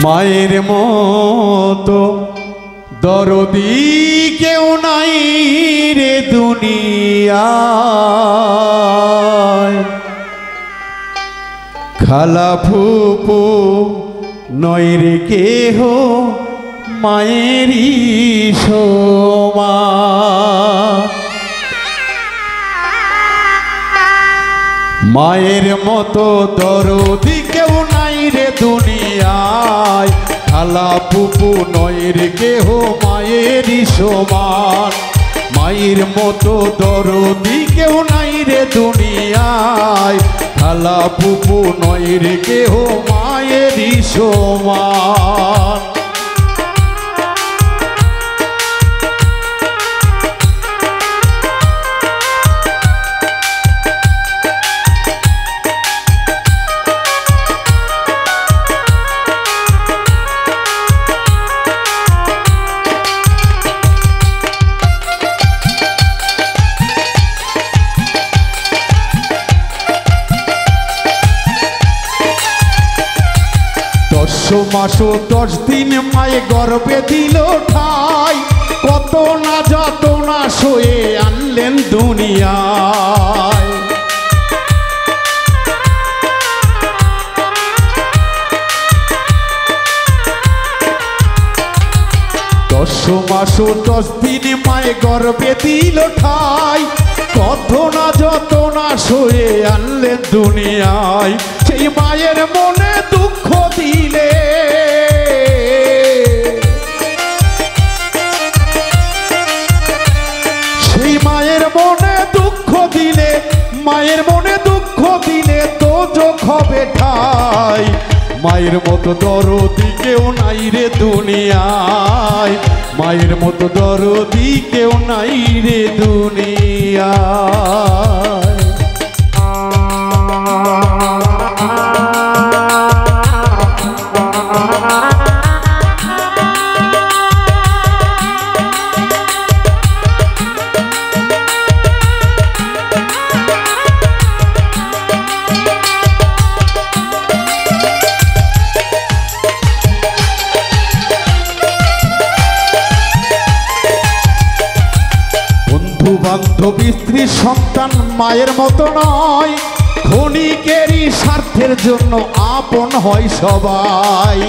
মায়ের মতো দরদি কেউ নাই রে দুনিয়ায়। খালা ফুপু নয় রে কেহ মায়েরই সমান। মায়ের মতো দরদি কেউ নাই রে দুনিয়ায়। খালা ফুপু নয় রে কেহ মায়েরই সমান। মায়ের মতো দরদি কেউ নাই রে দুনিয়ায়। খালা ফুপু নয় রে কেহ মায়েরই সমান। মাস 10 দিন মায়ে গর্ভে দিল ঠাই। কত না যাতনা সয়ে আনলেন দুনিয়ায়। 10 মাস 10 দিন মায়ে গর্ভে দিল ঠাই। কত না যাতনা সয়ে আনলেন দুনিয়ায়। সেই মায়ের মনে দুঃখ দিলে, সেই মায়ের মনে দুঃখ দিলে, মায়ের মনে দুঃখ দিলে তো যোগ হবে ঠাই। মায়ের মতো দরদি কেউ নাই রে দুনিয়ায়। মায়ের মতো দরদি কেউ নাই রে দুনিয়ায়। বান্ধবী স্ত্রী সন্তান মায়ের মতো নয়। ক্ষণিকেরই স্বার্থের জন্য আপন হয় সবাই।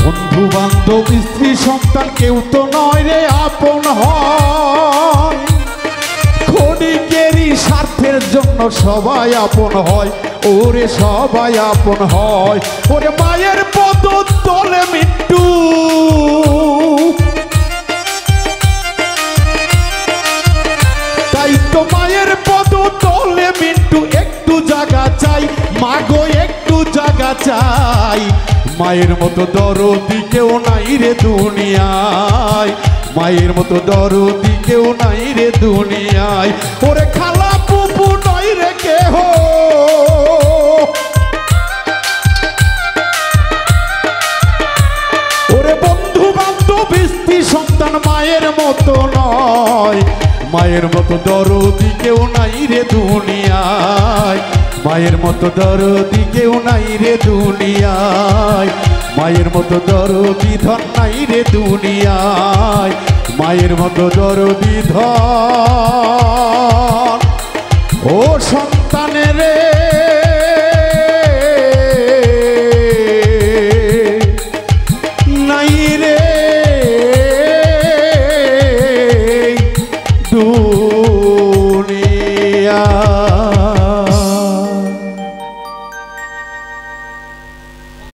বন্ধু বান্ধব স্ত্রী সন্তান কেউ তো নয় রে আপন হয়। ক্ষণিকেরই স্বার্থের জন্য সবাই আপন হয়। ওরে সবাই আপন হয়। ওরে মায়ের পদ তলে মিট্টু, তাই তো মায়ের পদ তলে মিট্টু। একটু জায়গা চাই মাগো, একটু জায়গা চাই। মায়ের মতো দরদি কেউ নাই রে দুনিয়ায়। মায়ের মতো দরদি কেউ নাই রে দুনিয়ায়। ওরে খালা ফুপু নয় রে কেহ, ওরে বন্ধু বান্ধব স্ত্রী সন্তান মায়ের মতো নয়। মায়ের মতো দরদি কেউ নাই রে দুনিয়ায়। মায়ের মতো দরদি কেউ নাই রে দুনিয়ায়। মায়ের মতো দরদি ধন নাই রে দুনিয়ায়। মায়ের মতো দরদি ধন ও সন্তানের রে।